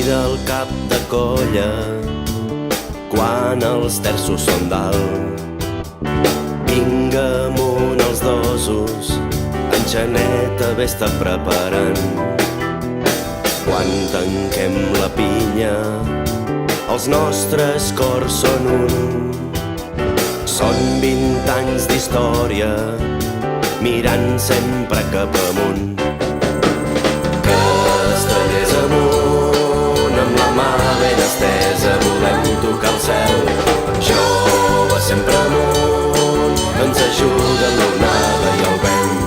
gira el cap de colla quan els terços són dalt. Vinga amunt els dosos, en Xaneta vés-te preparant. Quan tanquem la pinya, els nostres cors són un. Són 20 anys d'història, mirant sempre cap amunt. Castellers amunt, amb la mà ben estesa, volem tocar el cel. Joves sempre amunt, ens ajuden l'onada i el vent.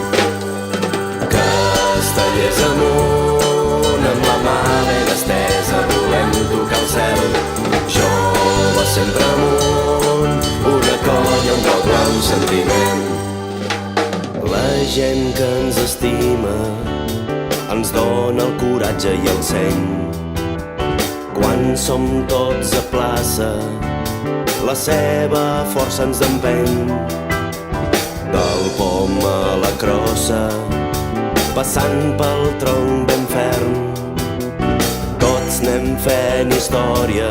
Castellers amunt, amb la mà ben estesa, volem tocar el cel. Joves sempre amunt, una colla, un poble, un sentiment. La gent que ens estima ens dona el coratge i el seny. Quan som tots a plaça, la seva força ens empeny. Del pom a la crossa, passant pel tronc ben ferm, tots anem fent història,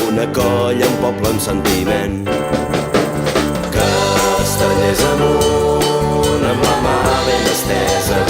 una colla, un poble, un sentiment. Castellers amunt, amb la mà ben estesa,